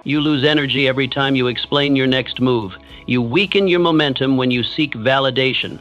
You lose energy every time you explain your next move. You weaken your momentum when you seek validation.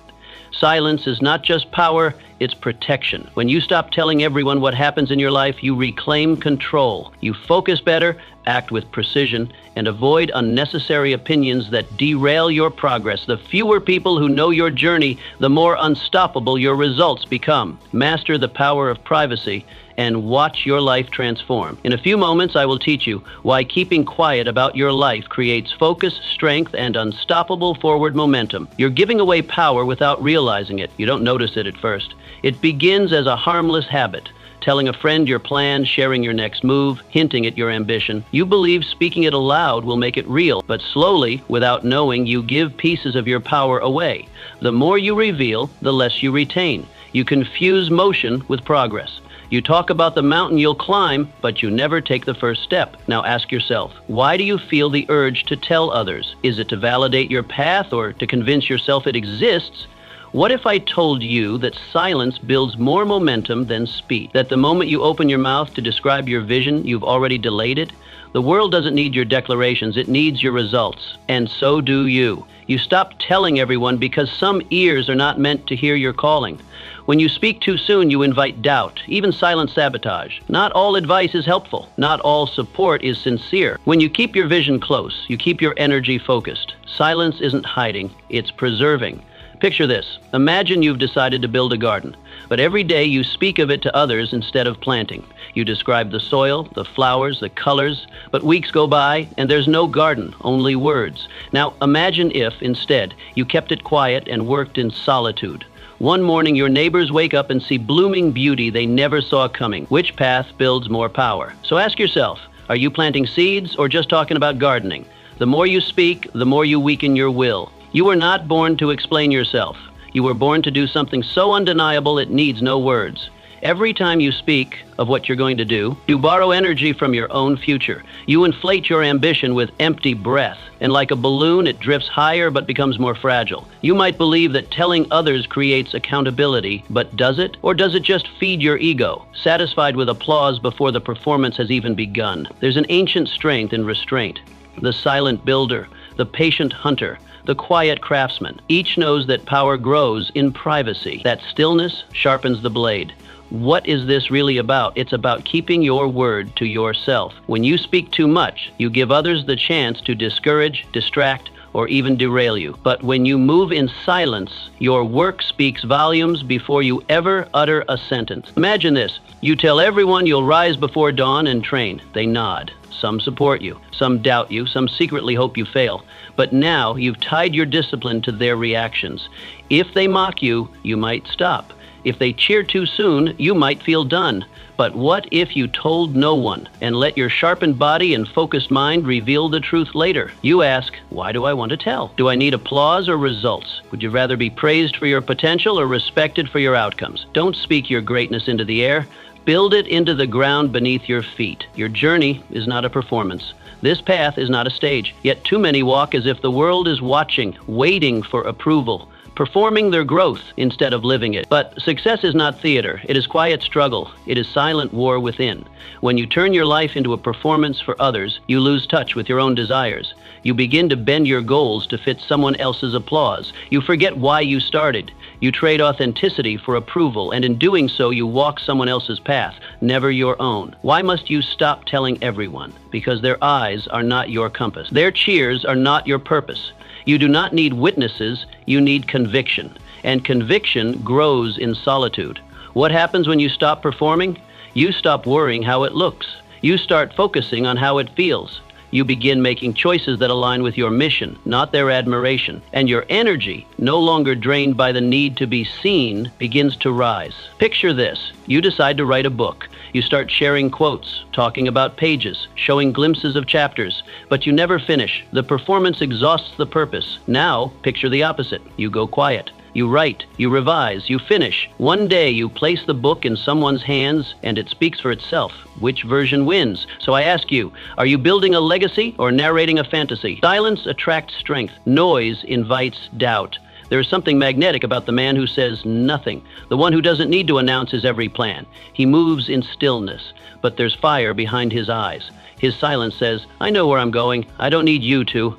Silence is not just power, it's protection. When you stop telling everyone what happens in your life, you reclaim control. You focus better, act with precision, and avoid unnecessary opinions that derail your progress. The fewer people who know your journey, the more unstoppable your results become. Master the power of privacy and watch your life transform. In a few moments, I will teach you why keeping quiet about your life creates focus, strength, and unstoppable forward momentum. You're giving away power without realizing it. You don't notice it at first. It begins as a harmless habit. Telling a friend your plan, sharing your next move, hinting at your ambition. You believe speaking it aloud will make it real, but slowly, without knowing, you give pieces of your power away. The more you reveal, the less you retain. You confuse motion with progress. You talk about the mountain you'll climb, but you never take the first step. Now ask yourself, why do you feel the urge to tell others? Is it to validate your path or to convince yourself it exists? What if I told you that silence builds more momentum than speech? That the moment you open your mouth to describe your vision, you've already delayed it? The world doesn't need your declarations, it needs your results. And so do you. You stop telling everyone because some ears are not meant to hear your calling. When you speak too soon, you invite doubt, even silent sabotage. Not all advice is helpful. Not all support is sincere. When you keep your vision close, you keep your energy focused. Silence isn't hiding, it's preserving. Picture this. Imagine you've decided to build a garden, but every day you speak of it to others instead of planting. You describe the soil, the flowers, the colors, but weeks go by and there's no garden, only words. Now imagine if, instead, you kept it quiet and worked in solitude. One morning your neighbors wake up and see blooming beauty they never saw coming. Which path builds more power? So ask yourself, are you planting seeds or just talking about gardening? The more you speak, the more you weaken your will. You were not born to explain yourself. You were born to do something so undeniable it needs no words. Every time you speak of what you're going to do, you borrow energy from your own future. You inflate your ambition with empty breath, and like a balloon, it drifts higher but becomes more fragile. You might believe that telling others creates accountability, but does it? Or does it just feed your ego, satisfied with applause before the performance has even begun? There's an ancient strength in restraint. The silent builder, the patient hunter, the quiet craftsman. Each knows that power grows in privacy. That stillness sharpens the blade. What is this really about? It's about keeping your word to yourself. When you speak too much, you give others the chance to discourage, distract, or even derail you. But when you move in silence, your work speaks volumes before you ever utter a sentence. Imagine this. You tell everyone you'll rise before dawn and train. They nod. Some support you, some doubt you, some secretly hope you fail. But now you've tied your discipline to their reactions. If they mock you, you might stop. If they cheer too soon, you might feel done. But what if you told no one and let your sharpened body and focused mind reveal the truth later? You ask, why do I want to tell? Do I need applause or results? Would you rather be praised for your potential or respected for your outcomes? Don't speak your greatness into the air. Build it into the ground beneath your feet. Your journey is not a performance. This path is not a stage. Yet too many walk as if the world is watching, waiting for approval, performing their growth instead of living it. But success is not theater. It is quiet struggle. It is silent war within. When you turn your life into a performance for others, you lose touch with your own desires. You begin to bend your goals to fit someone else's applause. You forget why you started. You trade authenticity for approval, and in doing so, you walk someone else's path, never your own. Why must you stop telling everyone? Because their eyes are not your compass. Their cheers are not your purpose. You do not need witnesses, you need conviction. And conviction grows in solitude. What happens when you stop performing? You stop worrying how it looks. You start focusing on how it feels. You begin making choices that align with your mission, not their admiration. And your energy, no longer drained by the need to be seen, begins to rise. Picture this. You decide to write a book. You start sharing quotes, talking about pages, showing glimpses of chapters, but you never finish. The performance exhausts the purpose. Now, picture the opposite. You go quiet. You write, you revise, you finish. One day you place the book in someone's hands and it speaks for itself. Which version wins? So I ask you, are you building a legacy or narrating a fantasy? Silence attracts strength. Noise invites doubt. There is something magnetic about the man who says nothing, the one who doesn't need to announce his every plan. He moves in stillness, but there's fire behind his eyes. His silence says, I know where I'm going. I don't need you to.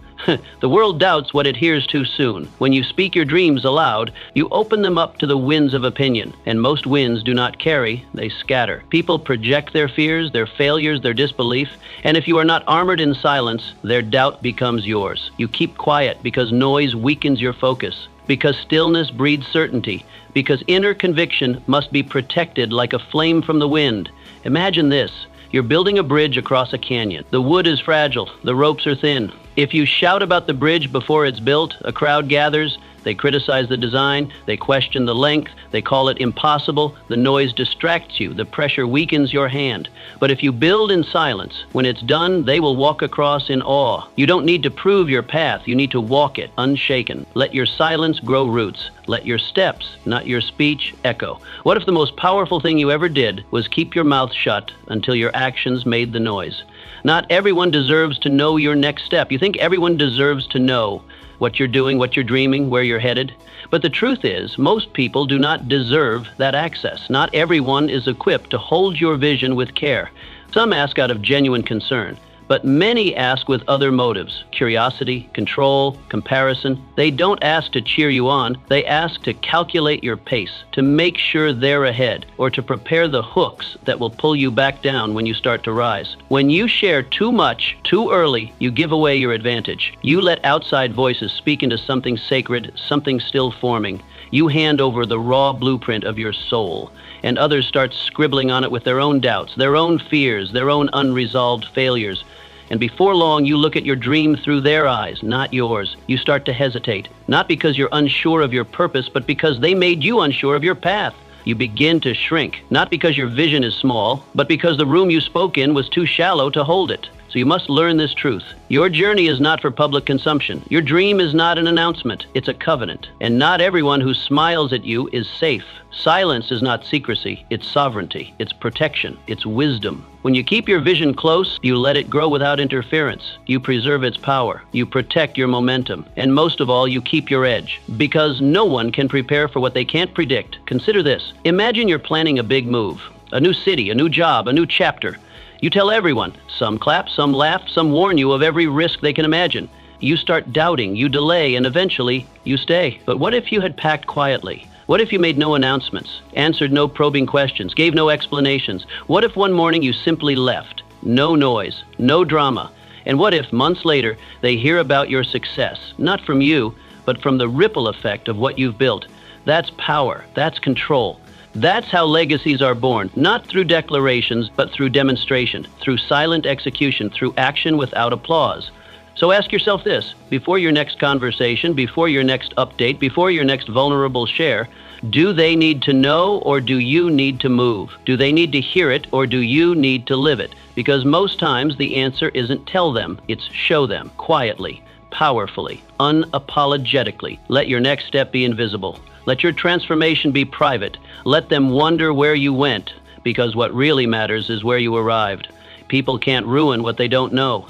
The world doubts what it hears too soon. When you speak your dreams aloud, you open them up to the winds of opinion, and most winds do not carry, they scatter. People project their fears, their failures, their disbelief, and if you are not armored in silence, their doubt becomes yours. You keep quiet because noise weakens your focus, because stillness breeds certainty, because inner conviction must be protected like a flame from the wind. Imagine this. You're building a bridge across a canyon. The wood is fragile. The ropes are thin. If you shout about the bridge before it's built, a crowd gathers. They criticize the design. They question the length. They call it impossible. The noise distracts you. The pressure weakens your hand. But if you build in silence, when it's done, they will walk across in awe. You don't need to prove your path. You need to walk it, unshaken. Let your silence grow roots. Let your steps, not your speech, echo. What if the most powerful thing you ever did was keep your mouth shut until your actions made the noise? Not everyone deserves to know your next step. You think everyone deserves to know what you're doing, what you're dreaming, where you're headed. But the truth is, most people do not deserve that access. Not everyone is equipped to hold your vision with care. Some ask out of genuine concern, but many ask with other motives: curiosity, control, comparison. They don't ask to cheer you on. They ask to calculate your pace, to make sure they're ahead, or to prepare the hooks that will pull you back down when you start to rise. When you share too much, too early, you give away your advantage. You let outside voices speak into something sacred, something still forming. You hand over the raw blueprint of your soul, and others start scribbling on it with their own doubts, their own fears, their own unresolved failures. And before long, you look at your dream through their eyes, not yours. You start to hesitate, not because you're unsure of your purpose, but because they made you unsure of your path. You begin to shrink, not because your vision is small, but because the room you spoke in was too shallow to hold it. So you must learn this truth. Your journey is not for public consumption. Your dream is not an announcement. It's a covenant. And not everyone who smiles at you is safe. Silence is not secrecy. It's sovereignty. It's protection. It's wisdom. When you keep your vision close, you let it grow without interference. You preserve its power. You protect your momentum. And most of all, you keep your edge. Because no one can prepare for what they can't predict. Consider this. Imagine you're planning a big move. A new city, a new job, a new chapter. You tell everyone. Some clap, some laugh, some warn you of every risk they can imagine. You start doubting, you delay, and eventually you stay. But what if you had packed quietly? What if you made no announcements, answered no probing questions, gave no explanations? What if one morning you simply left? No noise, no drama. And what if months later they hear about your success, not from you, but from the ripple effect of what you've built? That's power, that's control. That's how legacies are born, not through declarations, but through demonstration, through silent execution, through action without applause. So ask yourself this: before your next conversation, before your next update, before your next vulnerable share, do they need to know, or do you need to move? Do they need to hear it, or do you need to live it? Because most times the answer isn't tell them, it's show them, quietly, powerfully, unapologetically. Let your next step be invisible. Let your transformation be private. Let them wonder where you went, because what really matters is where you arrived. People can't ruin what they don't know.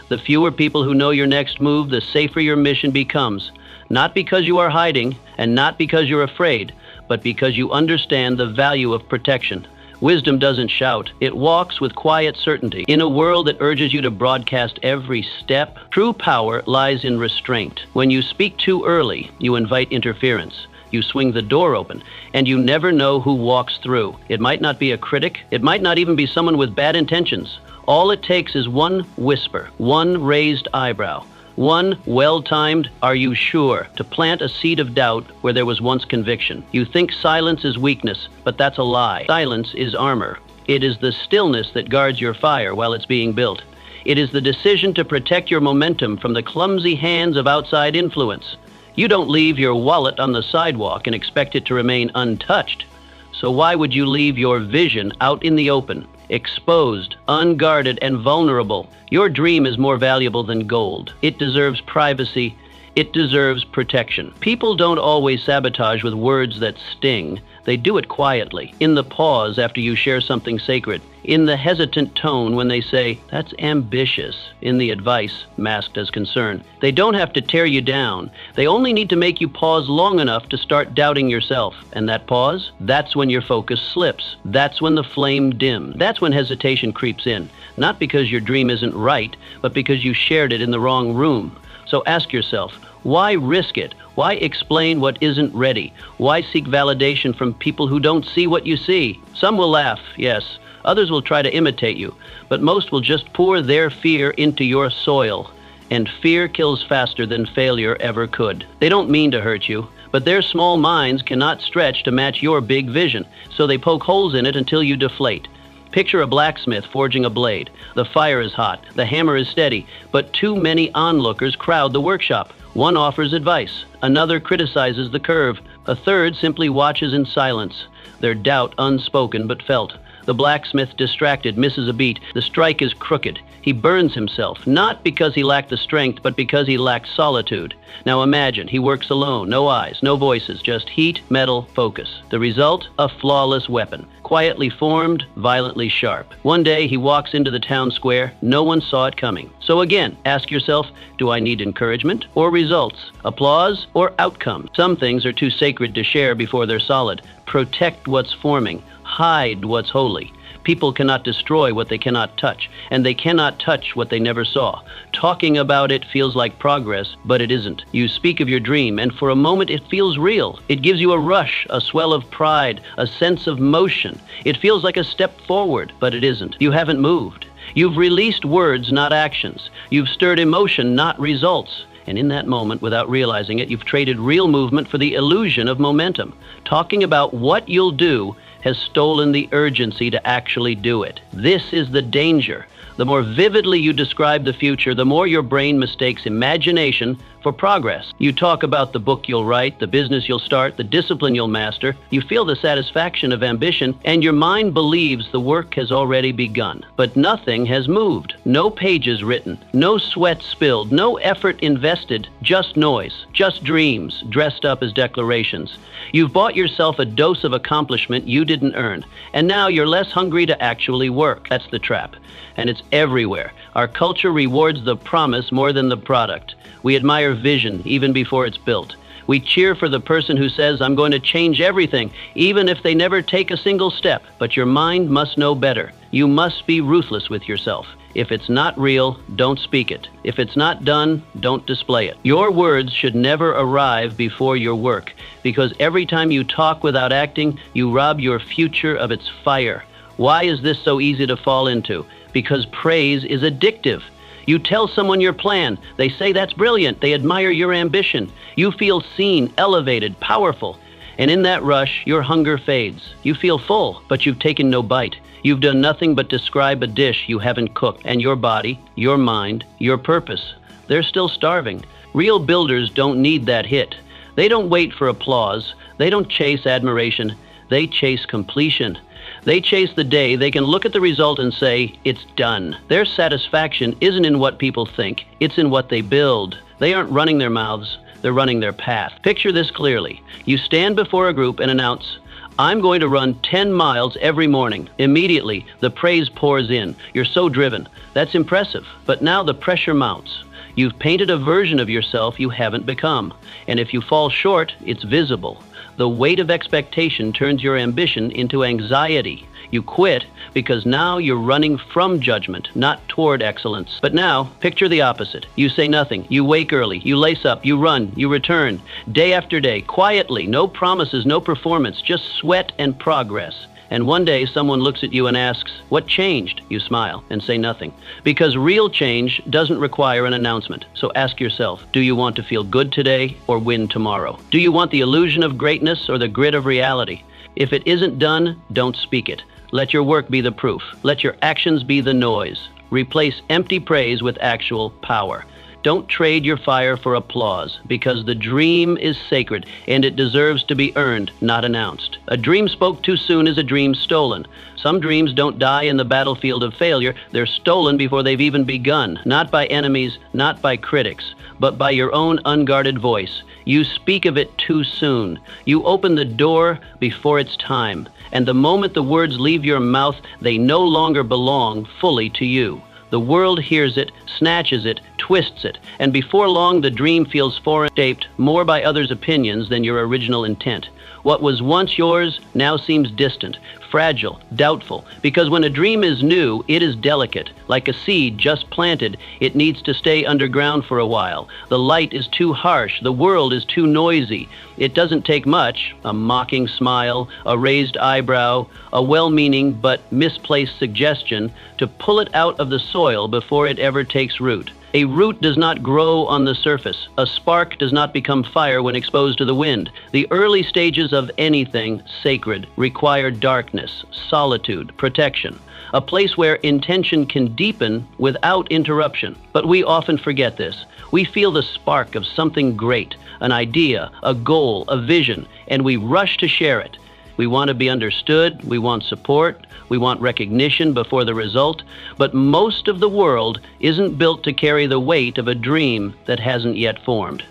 The fewer people who know your next move, the safer your mission becomes. Not because you are hiding, and not because you're afraid, but because you understand the value of protection. Wisdom doesn't shout. It walks with quiet certainty. In a world that urges you to broadcast every step, true power lies in restraint. When you speak too early, you invite interference. You swing the door open, and you never know who walks through. It might not be a critic. It might not even be someone with bad intentions. All it takes is one whisper, one raised eyebrow, one well-timed "are you sure?" to plant a seed of doubt where there was once conviction. You think silence is weakness, but that's a lie. Silence is armor. It is the stillness that guards your fire while it's being built. It is the decision to protect your momentum from the clumsy hands of outside influence. You don't leave your wallet on the sidewalk and expect it to remain untouched. So why would you leave your vision out in the open, exposed, unguarded, and vulnerable? Your dream is more valuable than gold. It deserves privacy. It deserves protection. People don't always sabotage with words that sting. They do it quietly, in the pause after you share something sacred, in the hesitant tone when they say, "That's ambitious," in the advice masked as concern. They don't have to tear you down. They only need to make you pause long enough to start doubting yourself. And that pause, that's when your focus slips. That's when the flame dims. That's when hesitation creeps in. Not because your dream isn't right, but because you shared it in the wrong room. So ask yourself, why risk it? Why explain what isn't ready? Why seek validation from people who don't see what you see? Some will laugh, yes. Others will try to imitate you, but most will just pour their fear into your soil. And fear kills faster than failure ever could. They don't mean to hurt you, but their small minds cannot stretch to match your big vision, so they poke holes in it until you deflate. Picture a blacksmith forging a blade. The fire is hot, the hammer is steady, but too many onlookers crowd the workshop. One offers advice, another criticizes the curve, a third simply watches in silence, their doubt unspoken but felt. The blacksmith, distracted, misses a beat. The strike is crooked. He burns himself, not because he lacked the strength, but because he lacked solitude. Now imagine, he works alone, no eyes, no voices, just heat, metal, focus. The result? A flawless weapon. Quietly formed, violently sharp. One day he walks into the town square. No one saw it coming. So again, ask yourself, do I need encouragement or results? Applause or outcome? Some things are too sacred to share before they're solid. Protect what's forming. Hide what's holy. People cannot destroy what they cannot touch, and they cannot touch what they never saw. Talking about it feels like progress, but it isn't. You speak of your dream, and for a moment it feels real. It gives you a rush, a swell of pride, a sense of motion. It feels like a step forward, but it isn't. You haven't moved. You've released words, not actions. You've stirred emotion, not results. And in that moment, without realizing it, you've traded real movement for the illusion of momentum. Talking about what you'll do has stolen the urgency to actually do it. This is the danger. The more vividly you describe the future, the more your brain mistakes imagination for progress. You talk about the book you'll write, the business you'll start, the discipline you'll master. You feel the satisfaction of ambition, and your mind believes the work has already begun. But nothing has moved. No pages written, no sweat spilled, no effort invested, just noise, just dreams dressed up as declarations. You've bought yourself a dose of accomplishment you didn't earn, and now you're less hungry to actually work. That's the trap. And it's everywhere. Our culture rewards the promise more than the product. We admire vision even before it's built. We cheer for the person who says, "I'm going to change everything," even if they never take a single step. But your mind must know better. You must be ruthless with yourself. If it's not real, don't speak it. If it's not done, don't display it. Your words should never arrive before your work, because every time you talk without acting, you rob your future of its fire. Why is this so easy to fall into? Because praise is addictive. You tell someone your plan. They say that's brilliant. They admire your ambition. You feel seen, elevated, powerful. And in that rush, your hunger fades. You feel full, but you've taken no bite. You've done nothing but describe a dish you haven't cooked. And your body, your mind, your purpose, they're still starving. Real builders don't need that hit. They don't wait for applause. They don't chase admiration. They chase completion. They chase the day they can look at the result and say, "It's done." Their satisfaction isn't in what people think, it's in what they build. They aren't running their mouths, they're running their path. Picture this clearly. You stand before a group and announce, "I'm going to run 10 miles every morning." Immediately, the praise pours in. You're so driven. That's impressive. But now the pressure mounts. You've painted a version of yourself you haven't become. And if you fall short, it's visible. The weight of expectation turns your ambition into anxiety. You quit because now you're running from judgment, not toward excellence. But now, picture the opposite. You say nothing. You wake early. You lace up. You run. You return. Day after day, quietly. No promises, no performance, just sweat and progress. And one day someone looks at you and asks, "What changed?" You smile and say nothing. Because real change doesn't require an announcement. So ask yourself, do you want to feel good today or win tomorrow? Do you want the illusion of greatness or the grit of reality? If it isn't done, don't speak it. Let your work be the proof. Let your actions be the noise. Replace empty praise with actual power. Don't trade your fire for applause, because the dream is sacred and it deserves to be earned, not announced. A dream spoke too soon is a dream stolen. Some dreams don't die in the battlefield of failure. They're stolen before they've even begun, not by enemies, not by critics, but by your own unguarded voice. You speak of it too soon. You open the door before it's time. And the moment the words leave your mouth, they no longer belong fully to you. The world hears it, snatches it, twists it, and before long the dream feels foreign, shaped more by others' opinions than your original intent. What was once yours now seems distant, fragile, doubtful, because when a dream is new, it is delicate. Like a seed just planted, it needs to stay underground for a while. The light is too harsh, the world is too noisy. It doesn't take much, a mocking smile, a raised eyebrow, a well-meaning but misplaced suggestion, to pull it out of the soil before it ever takes root. A root does not grow on the surface. A spark does not become fire when exposed to the wind. The early stages of anything sacred require darkness, solitude, protection, a place where intention can deepen without interruption. But we often forget this. We feel the spark of something great, an idea, a goal, a vision, and we rush to share it. We want to be understood, we want support, we want recognition before the result, but most of the world isn't built to carry the weight of a dream that hasn't yet formed.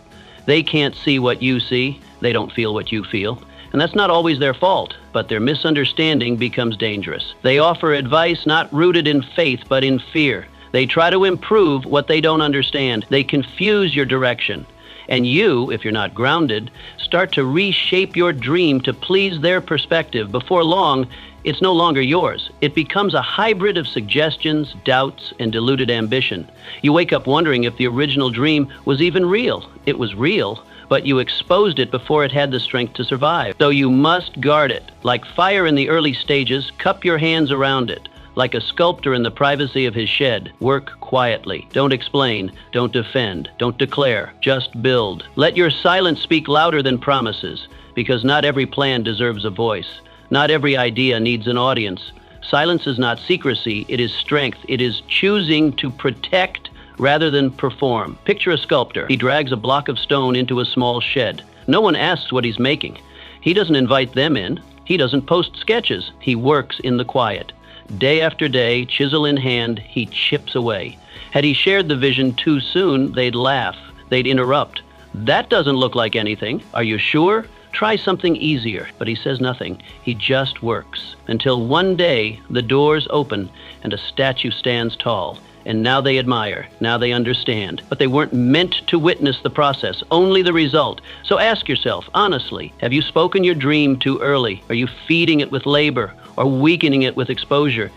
They can't see what you see, they don't feel what you feel, and that's not always their fault, but their misunderstanding becomes dangerous. They offer advice not rooted in faith but in fear. They try to improve what they don't understand. They confuse your direction. And you, if you're not grounded, start to reshape your dream to please their perspective. Before long, it's no longer yours. It becomes a hybrid of suggestions, doubts, and diluted ambition. You wake up wondering if the original dream was even real. It was real, but you exposed it before it had the strength to survive. So you must guard it. Like fire in the early stages, cup your hands around it. Like a sculptor in the privacy of his shed, work quietly. Don't explain, don't defend, don't declare, just build. Let your silence speak louder than promises, because not every plan deserves a voice. Not every idea needs an audience. Silence is not secrecy, it is strength. It is choosing to protect rather than perform. Picture a sculptor. He drags a block of stone into a small shed. No one asks what he's making. He doesn't invite them in. He doesn't post sketches. He works in the quiet. Day after day, chisel in hand, he chips away. Had he shared the vision too soon, they'd laugh, they'd interrupt. That doesn't look like anything. Are you sure? Try something easier. But he says nothing. He just works. Until one day, the doors open and a statue stands tall. And now they admire, now they understand. But they weren't meant to witness the process, only the result. So ask yourself, honestly, have you spoken your dream too early? Are you feeding it with labor or weakening it with exposure?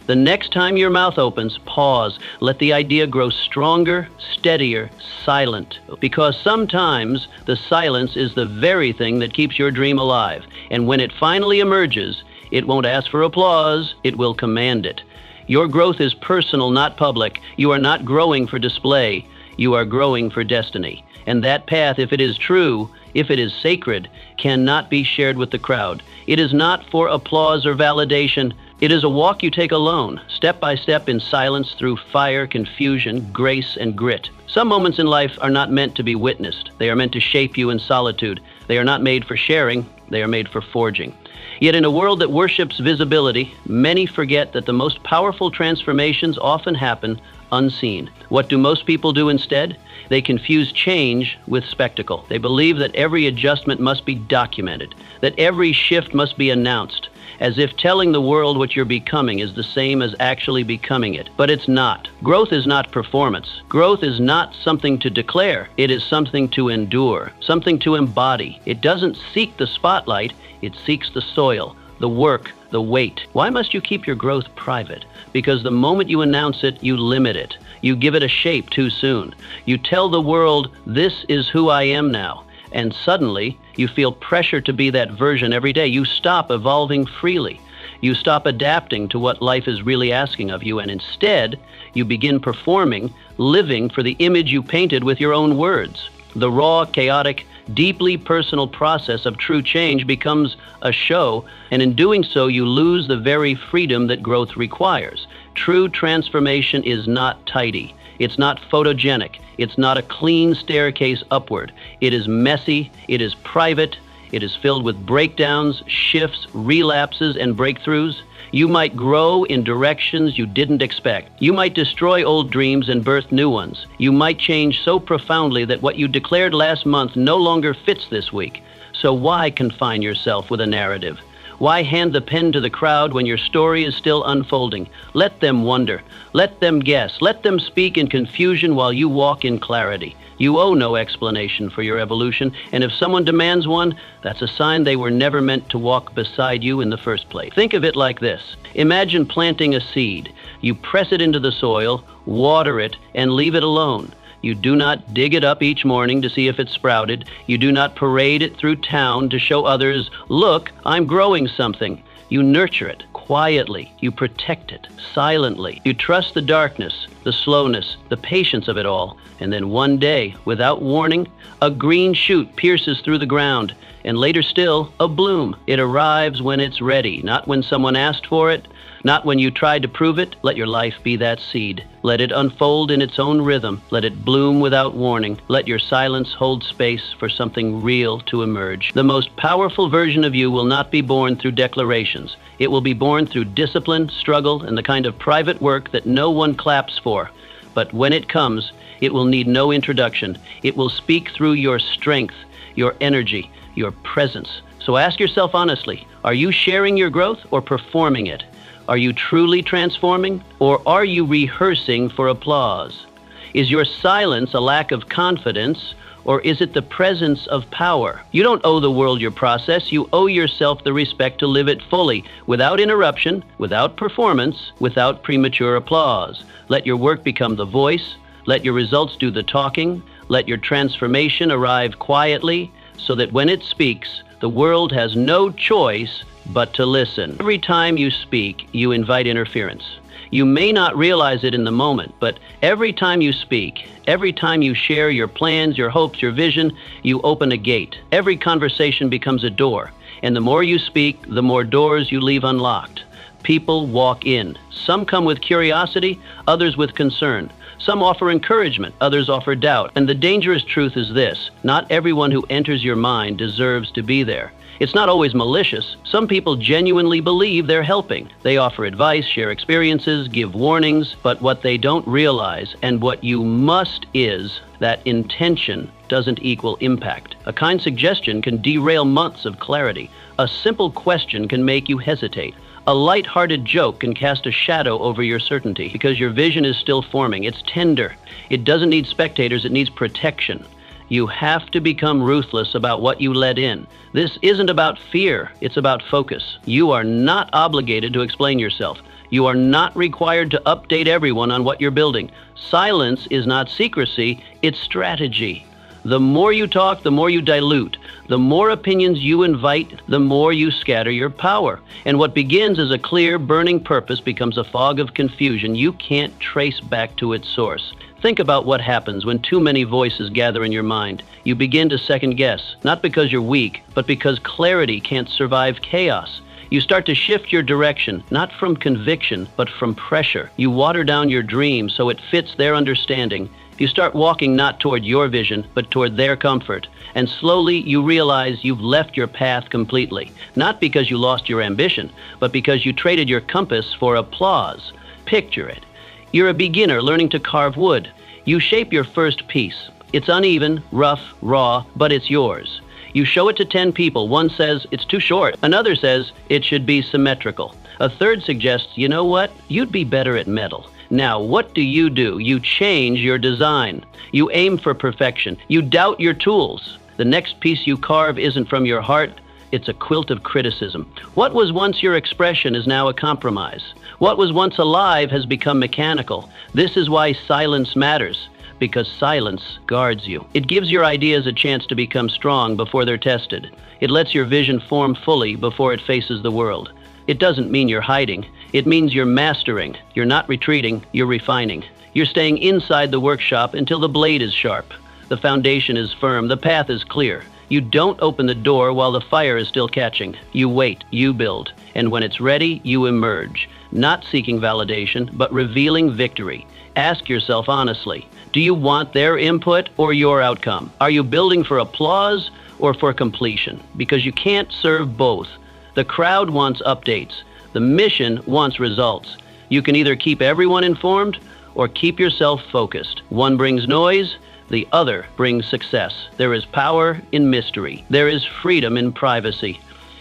The next time your mouth opens, pause. Let the idea grow stronger, steadier, silent. Because sometimes the silence is the very thing that keeps your dream alive. And when it finally emerges, it won't ask for applause, it will command it. Your growth is personal, not public. You are not growing for display. You are growing for destiny. And that path, if it is true, if it is sacred, cannot be shared with the crowd. It is not for applause or validation. It is a walk you take alone, step by step in silence through fire, confusion, grace, and grit. Some moments in life are not meant to be witnessed. They are meant to shape you in solitude. They are not made for sharing. They are made for forging. Yet in a world that worships visibility, many forget that the most powerful transformations often happen unseen. What do most people do instead? They confuse change with spectacle. They believe that every adjustment must be documented, that every shift must be announced, as if telling the world what you're becoming is the same as actually becoming it. But it's not. Growth is not performance. Growth is not something to declare. It is something to endure, something to embody. It doesn't seek the spotlight. It seeks the soil, the work, the weight. Why must you keep your growth private? Because the moment you announce it, you limit it. You give it a shape too soon. You tell the world, this is who I am now. And suddenly, you feel pressure to be that version every day. You stop evolving freely. You stop adapting to what life is really asking of you. And instead, you begin performing, living for the image you painted with your own words. The raw, chaotic, deeply personal process of true change becomes a show, and in doing so, you lose the very freedom that growth requires. True transformation is not tidy. It's not photogenic. It's not a clean staircase upward. It is messy. It is private. It is filled with breakdowns, shifts, relapses, and breakthroughs. You might grow in directions you didn't expect. You might destroy old dreams and birth new ones. You might change so profoundly that what you declared last month no longer fits this week. So why confine yourself with a narrative? Why hand the pen to the crowd when your story is still unfolding? Let them wonder. Let them guess. Let them speak in confusion while you walk in clarity. You owe no explanation for your evolution, and if someone demands one, that's a sign they were never meant to walk beside you in the first place. Think of it like this. Imagine planting a seed. You press it into the soil, water it, and leave it alone. You do not dig it up each morning to see if it's sprouted. You do not parade it through town to show others, look, I'm growing something. You nurture it quietly. You protect it silently. You trust the darkness, the slowness, the patience of it all. And then one day, without warning, a green shoot pierces through the ground. And later still, a bloom. It arrives when it's ready, not when someone asked for it, not when you tried to prove it. Let your life be that seed. Let it unfold in its own rhythm. Let it bloom without warning. Let your silence hold space for something real to emerge. The most powerful version of you will not be born through declarations. It will be born through discipline, struggle, and the kind of private work that no one claps for. But when it comes, it will need no introduction. It will speak through your strength, your energy, your presence. So ask yourself honestly, are you sharing your growth or performing it? Are you truly transforming, or are you rehearsing for applause? Is your silence a lack of confidence, or is it the presence of power? You don't owe the world your process. You owe yourself the respect to live it fully, without interruption, without performance, without premature applause. Let your work become the voice. Let your results do the talking. Let your transformation arrive quietly, so that when it speaks, the world has no choice but to listen. Every time you speak, you invite interference. You may not realize it in the moment, but every time you speak, every time you share your plans, your hopes, your vision, you open a gate. Every conversation becomes a door, and the more you speak, the more doors you leave unlocked. People walk in. Some come with curiosity, others with concern. Some offer encouragement, others offer doubt. And the dangerous truth is this: not everyone who enters your mind deserves to be there. It's not always malicious. Some people genuinely believe they're helping. They offer advice, share experiences, give warnings, but what they don't realize, and what you must, is that intention doesn't equal impact. A kind suggestion can derail months of clarity. A simple question can make you hesitate. A light-hearted joke can cast a shadow over your certainty, because your vision is still forming. It's tender. It doesn't need spectators, it needs protection. You have to become ruthless about what you let in. This isn't about fear, it's about focus. You are not obligated to explain yourself. You are not required to update everyone on what you're building. Silence is not secrecy, it's strategy. The more you talk, the more you dilute. The more opinions you invite, the more you scatter your power. And what begins as a clear, burning purpose becomes a fog of confusion you can't trace back to its source. Think about what happens when too many voices gather in your mind. You begin to second guess, not because you're weak, but because clarity can't survive chaos. You start to shift your direction, not from conviction, but from pressure. You water down your dream so it fits their understanding. You start walking not toward your vision, but toward their comfort. And slowly you realize you've left your path completely. Not because you lost your ambition, but because you traded your compass for applause. Picture it. You're a beginner learning to carve wood. You shape your first piece. It's uneven, rough, raw, but it's yours. You show it to 10 people. One says it's too short. Another says it should be symmetrical. A third suggests, you know what? You'd be better at metal. Now, what do? You change your design. You aim for perfection. You doubt your tools. The next piece you carve isn't from your heart. It's a quilt of criticism. What was once your expression is now a compromise. What was once alive has become mechanical. This is why silence matters, because silence guards you. It gives your ideas a chance to become strong before they're tested. It lets your vision form fully before it faces the world. It doesn't mean you're hiding. It means you're mastering. You're not retreating, you're refining. You're staying inside the workshop until the blade is sharp. The foundation is firm, the path is clear. You don't open the door while the fire is still catching. You wait, you build, and when it's ready, you emerge, not seeking validation, but revealing victory. Ask yourself honestly, do you want their input or your outcome? Are you building for applause or for completion? Because you can't serve both. The crowd wants updates. The mission wants results. You can either keep everyone informed or keep yourself focused. One brings noise, the other brings success. There is power in mystery. There is freedom in privacy.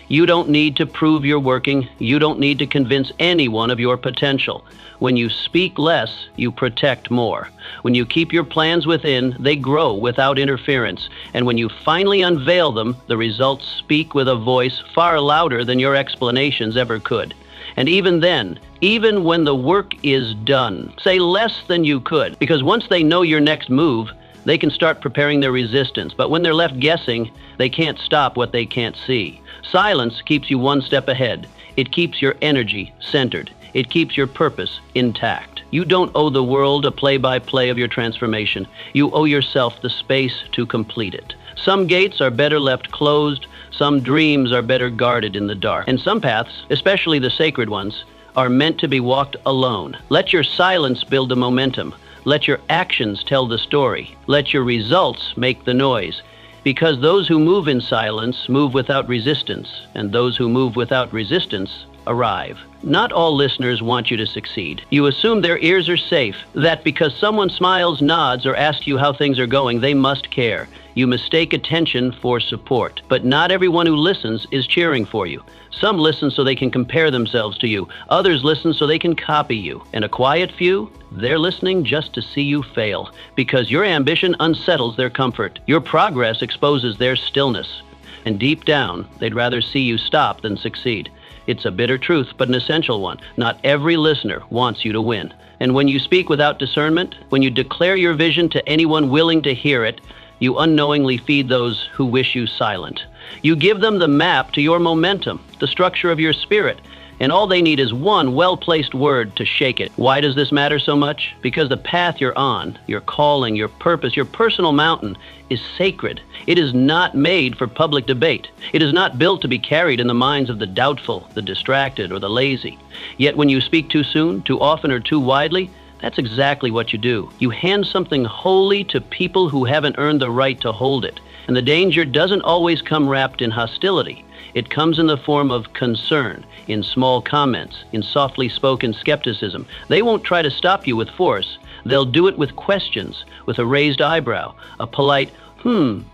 You don't need to prove you're working. You don't need to convince anyone of your potential. When you speak less, you protect more. When you keep your plans within, they grow without interference. And when you finally unveil them, the results speak with a voice far louder than your explanations ever could. And even then, even when the work is done, say less than you could, because once they know your next move, they can start preparing their resistance. But when they're left guessing, they can't stop what they can't see. Silence keeps you one step ahead. It keeps your energy centered. It keeps your purpose intact. You don't owe the world a play-by-play of your transformation. You owe yourself the space to complete it. Some gates are better left closed. Some dreams are better guarded in the dark. And some paths, especially the sacred ones, are meant to be walked alone. Let your silence build a momentum. Let your actions tell the story. Let your results make the noise. Because those who move in silence move without resistance, and those who move without resistance arrive. Not all listeners want you to succeed. You assume their ears are safe, that because someone smiles, nods, or asks you how things are going, they must care. You mistake attention for support. But not everyone who listens is cheering for you. Some listen so they can compare themselves to you. Others listen so they can copy you. And a quiet few, they're listening just to see you fail, because your ambition unsettles their comfort. Your progress exposes their stillness. And deep down, they'd rather see you stop than succeed. It's a bitter truth, but an essential one. Not every listener wants you to win. And when you speak without discernment, when you declare your vision to anyone willing to hear it, you unknowingly feed those who wish you silent. You give them the map to your momentum, the structure of your spirit, and all they need is one well-placed word to shake it. Why does this matter so much? Because the path you're on, your calling, your purpose, your personal mountain is sacred. It is not made for public debate. It is not built to be carried in the minds of the doubtful, the distracted, or the lazy. Yet when you speak too soon, too often, or too widely, that's exactly what you do. You hand something holy to people who haven't earned the right to hold it. And the danger doesn't always come wrapped in hostility. It comes in the form of concern, in small comments, in softly spoken skepticism. They won't try to stop you with force. They'll do it with questions, with a raised eyebrow, a polite,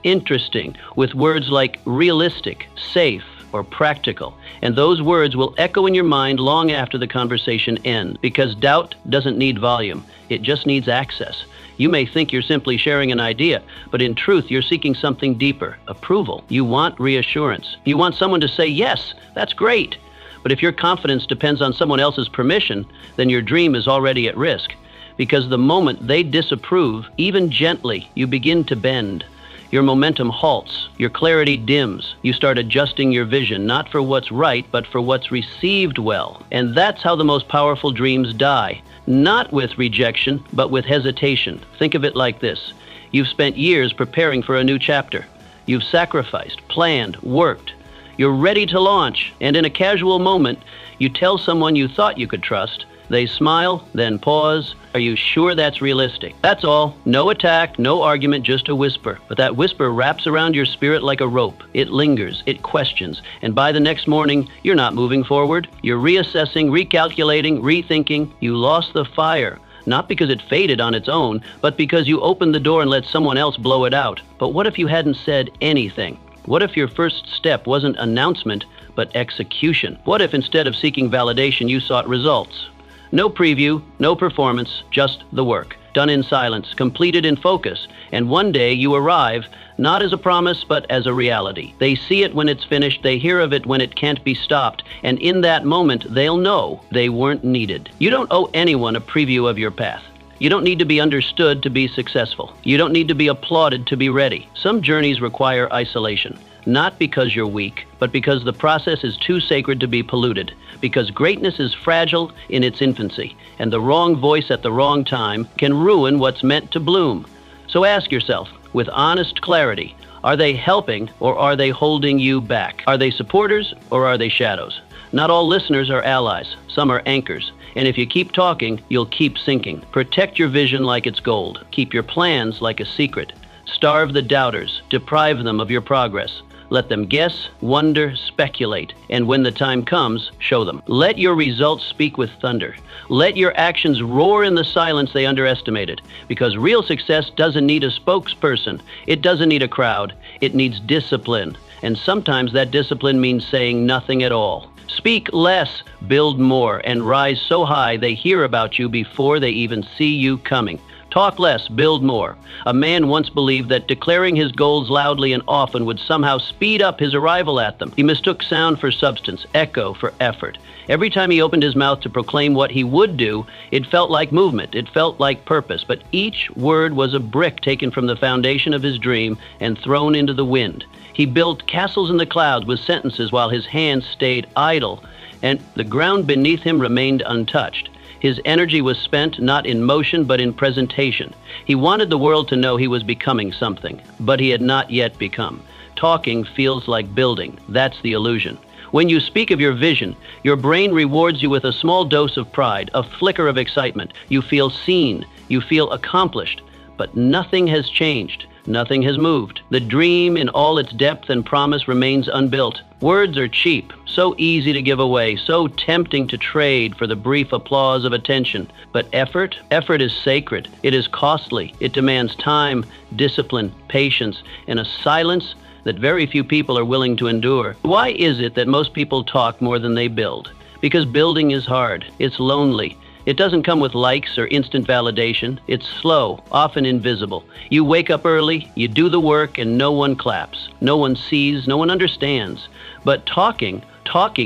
interesting, with words like realistic, safe, or practical. And those words will echo in your mind long after the conversation ends, because doubt doesn't need volume. It just needs access. You may think you're simply sharing an idea, but in truth, you're seeking something deeper, approval. You want reassurance. You want someone to say, yes, that's great. But if your confidence depends on someone else's permission, then your dream is already at risk. Because the moment they disapprove, even gently, you begin to bend. Your momentum halts, your clarity dims. You start adjusting your vision, not for what's right, but for what's received well. And that's how the most powerful dreams die. Not with rejection, but with hesitation. Think of it like this. You've spent years preparing for a new chapter. You've sacrificed, planned, worked. You're ready to launch, and in a casual moment, you tell someone you thought you could trust. They smile, then pause. Are you sure that's realistic? That's all. No attack, no argument, just a whisper. But that whisper wraps around your spirit like a rope. It lingers, it questions, and by the next morning, you're not moving forward. You're reassessing, recalculating, rethinking. You lost the fire. Not because it faded on its own, but because you opened the door and let someone else blow it out. But what if you hadn't said anything? What if your first step wasn't announcement, but execution? What if instead of seeking validation, you sought results? No preview, no performance, just the work, done in silence, completed in focus, and one day you arrive, not as a promise, but as a reality. They see it when it's finished, they hear of it when it can't be stopped, and in that moment, they'll know they weren't needed. You don't owe anyone a preview of your path. You don't need to be understood to be successful. You don't need to be applauded to be ready. Some journeys require isolation. Not because you're weak, but because the process is too sacred to be polluted. Because greatness is fragile in its infancy, and the wrong voice at the wrong time can ruin what's meant to bloom. So ask yourself, with honest clarity, are they helping or are they holding you back? Are they supporters or are they shadows? Not all listeners are allies. Some are anchors. And if you keep talking, you'll keep sinking. Protect your vision like it's gold. Keep your plans like a secret. Starve the doubters. Deprive them of your progress. Let them guess, wonder, speculate, and when the time comes, show them. Let your results speak with thunder. Let your actions roar in the silence they underestimated, because real success doesn't need a spokesperson. It doesn't need a crowd. It needs discipline, and sometimes that discipline means saying nothing at all. Speak less, build more, and rise so high they hear about you before they even see you coming. Talk less, build more. A man once believed that declaring his goals loudly and often would somehow speed up his arrival at them. He mistook sound for substance, echo for effort. Every time he opened his mouth to proclaim what he would do, it felt like movement, it felt like purpose, but each word was a brick taken from the foundation of his dream and thrown into the wind. He built castles in the clouds with sentences while his hands stayed idle, and the ground beneath him remained untouched. His energy was spent not in motion but in presentation. He wanted the world to know he was becoming something, but he had not yet become. Talking feels like building. That's the illusion. When you speak of your vision, your brain rewards you with a small dose of pride, a flicker of excitement. You feel seen. You feel accomplished. But nothing has changed. Nothing has moved. The dream in all its depth and promise remains unbuilt. Words are cheap, so easy to give away, so tempting to trade for the brief applause of attention. But effort is sacred. It is costly. It demands time, discipline, patience, and a silence that very few people are willing to endure. Why is it that most people talk more than they build? Because building is hard. It's lonely. It doesn't come with likes or instant validation. It's slow, often invisible. You wake up early, you do the work, and no one claps. No one sees, no one understands. But talking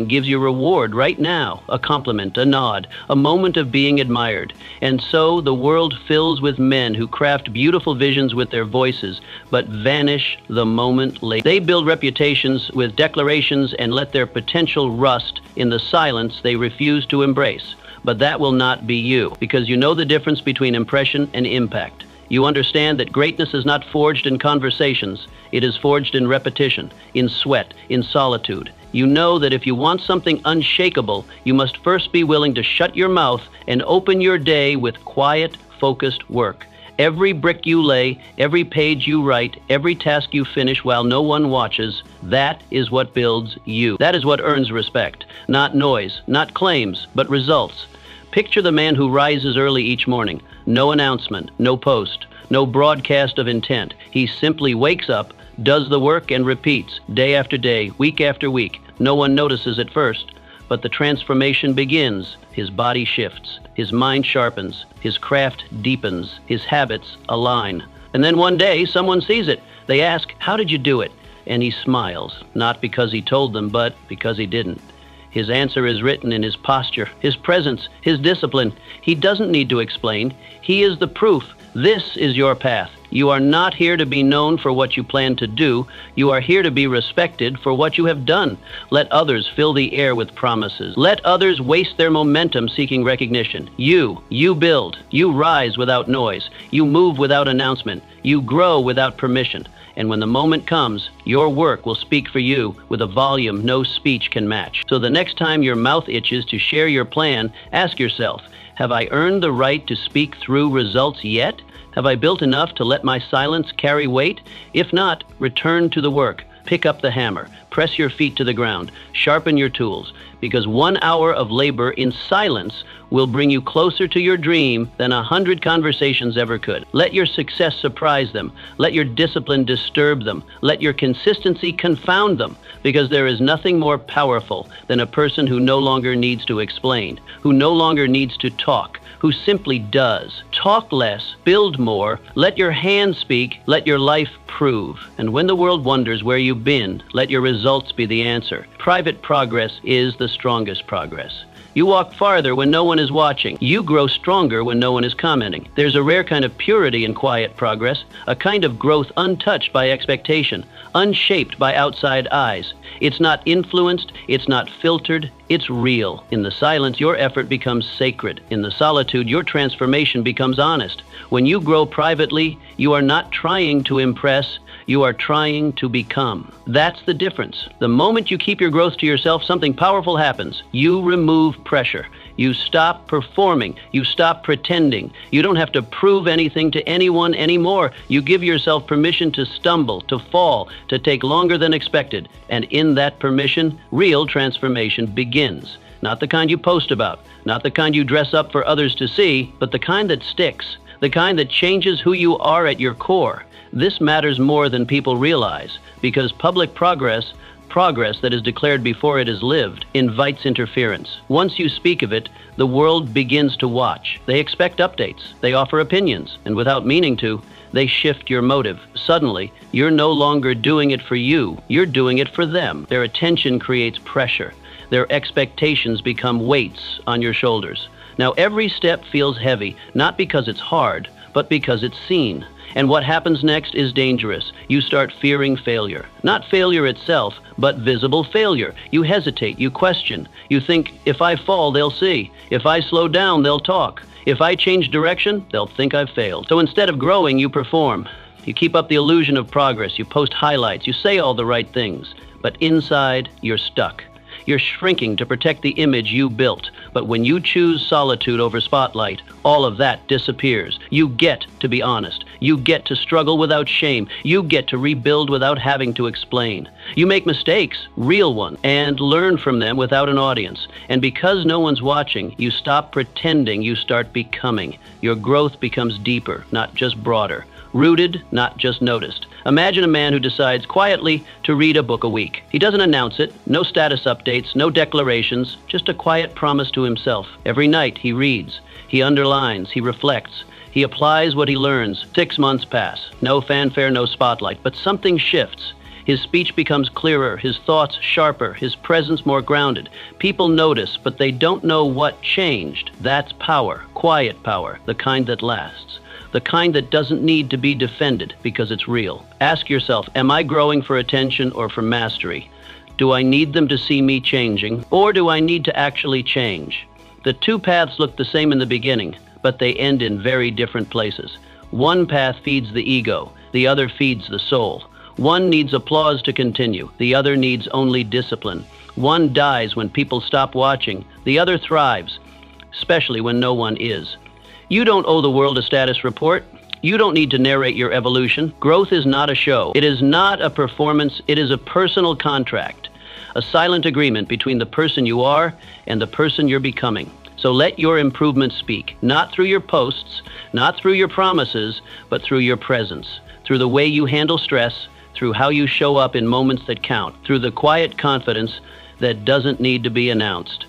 gives you reward right now, a compliment, a nod, a moment of being admired. And so the world fills with men who craft beautiful visions with their voices, but vanish the moment later. They build reputations with declarations and let their potential rust in the silence they refuse to embrace. But that will not be you, because you know the difference between impression and impact. You understand that greatness is not forged in conversations. It is forged in repetition, in sweat, in solitude. You know that if you want something unshakable, you must first be willing to shut your mouth and open your day with quiet, focused work. Every brick you lay, every page you write, every task you finish while no one watches, that is what builds you. That is what earns respect. Not noise, not claims, but results. Picture the man who rises early each morning. No announcement, no post, no broadcast of intent. He simply wakes up, does the work, and repeats, day after day, week after week. No one notices at first, but the transformation begins. His body shifts, his mind sharpens, his craft deepens, his habits align. And then one day, someone sees it. They ask, "How did you do it?" And he smiles, not because he told them, but because he didn't. His answer is written in his posture, his presence, his discipline. He doesn't need to explain. He is the proof. This is your path. You are not here to be known for what you plan to do. You are here to be respected for what you have done. Let others fill the air with promises. Let others waste their momentum seeking recognition. You build. You rise without noise. You move without announcement. You grow without permission. And when the moment comes, your work will speak for you with a volume no speech can match. So the next time your mouth itches to share your plan, ask yourself, have I earned the right to speak through results yet? Have I built enough to let my silence carry weight? If not, return to the work. Pick up the hammer. Press your feet to the ground. Sharpen your tools. Because 1 hour of labor in silence will bring you closer to your dream than 100 conversations ever could. Let your success surprise them. Let your discipline disturb them. Let your consistency confound them. Because there is nothing more powerful than a person who no longer needs to explain, who no longer needs to talk, who simply does. Talk less, build more, let your hands speak, let your life prove. And when the world wonders where you've been, let your results be the answer. Private progress is the strongest progress. You walk farther when no one is watching. You grow stronger when no one is commenting. There's a rare kind of purity in quiet progress, a kind of growth untouched by expectation, unshaped by outside eyes. It's not influenced, it's not filtered, it's real. In the silence, your effort becomes sacred. In the solitude, your transformation becomes honest. When you grow privately, you are not trying to impress, you are trying to become. That's the difference. The moment you keep your growth to yourself, something powerful happens. You remove pressure. You stop performing. You stop pretending. You don't have to prove anything to anyone anymore. You give yourself permission to stumble, to fall, to take longer than expected. And in that permission, real transformation begins. Not the kind you post about, not the kind you dress up for others to see, but the kind that sticks, the kind that changes who you are at your core. This matters more than people realize, because public progress that is declared before it is lived, invites interference. Once you speak of it, the world begins to watch. They expect updates, they offer opinions, and without meaning to, they shift your motive. Suddenly, you're no longer doing it for you, you're doing it for them. Their attention creates pressure. Their expectations become weights on your shoulders. Now every step feels heavy, not because it's hard, but because it's seen. And what happens next is dangerous. You start fearing failure. Not failure itself, but visible failure. You hesitate, you question. You think, if I fall, they'll see. If I slow down, they'll talk. If I change direction, they'll think I've failed. So instead of growing, you perform. You keep up the illusion of progress. You post highlights. You say all the right things. But inside, you're stuck. You're shrinking to protect the image you built. But when you choose solitude over spotlight, all of that disappears. You get to be honest. You get to struggle without shame. You get to rebuild without having to explain. You make mistakes, real ones, and learn from them without an audience. And because no one's watching, you stop pretending, you start becoming. Your growth becomes deeper, not just broader. Rooted, not just noticed. Imagine a man who decides quietly to read a book a week. He doesn't announce it, no status updates, no declarations, just a quiet promise to himself. Every night he reads, he underlines, he reflects, he applies what he learns. 6 months pass. No fanfare, no spotlight, but something shifts. His speech becomes clearer, his thoughts sharper, his presence more grounded. People notice, but they don't know what changed. That's power, quiet power, the kind that lasts. The kind that doesn't need to be defended because it's real. Ask yourself, am I growing for attention or for mastery? Do I need them to see me changing, or do I need to actually change? The two paths look the same in the beginning, but they end in very different places. One path feeds the ego, the other feeds the soul. One needs applause to continue, the other needs only discipline. One dies when people stop watching, the other thrives, especially when no one is. You don't owe the world a status report. You don't need to narrate your evolution. Growth is not a show. It is not a performance. It is a personal contract, a silent agreement between the person you are and the person you're becoming. So let your improvement speak, not through your posts, not through your promises, but through your presence, through the way you handle stress, through how you show up in moments that count, through the quiet confidence that doesn't need to be announced.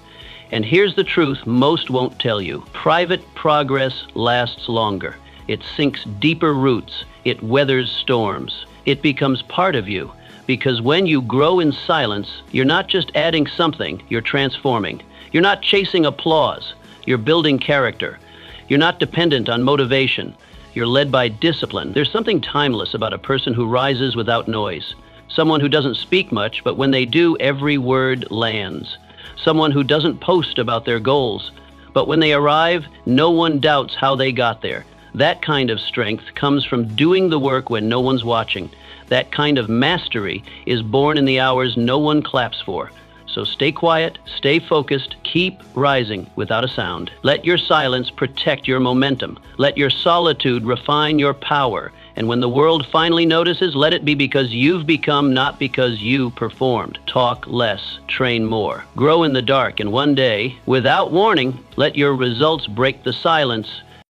And here's the truth most won't tell you. Private progress lasts longer. It sinks deeper roots. It weathers storms. It becomes part of you. Because when you grow in silence, you're not just adding something, you're transforming. You're not chasing applause. You're building character. You're not dependent on motivation. You're led by discipline. There's something timeless about a person who rises without noise. Someone who doesn't speak much, but when they do, every word lands. Someone who doesn't post about their goals, but when they arrive, no one doubts how they got there. That kind of strength comes from doing the work when no one's watching. That kind of mastery is born in the hours no one claps for. So stay quiet, stay focused, keep rising without a sound. Let your silence protect your momentum. Let your solitude refine your power. And when the world finally notices, let it be because you've become, not because you performed. Talk less, train more. Grow in the dark, and one day, without warning, let your results break the silence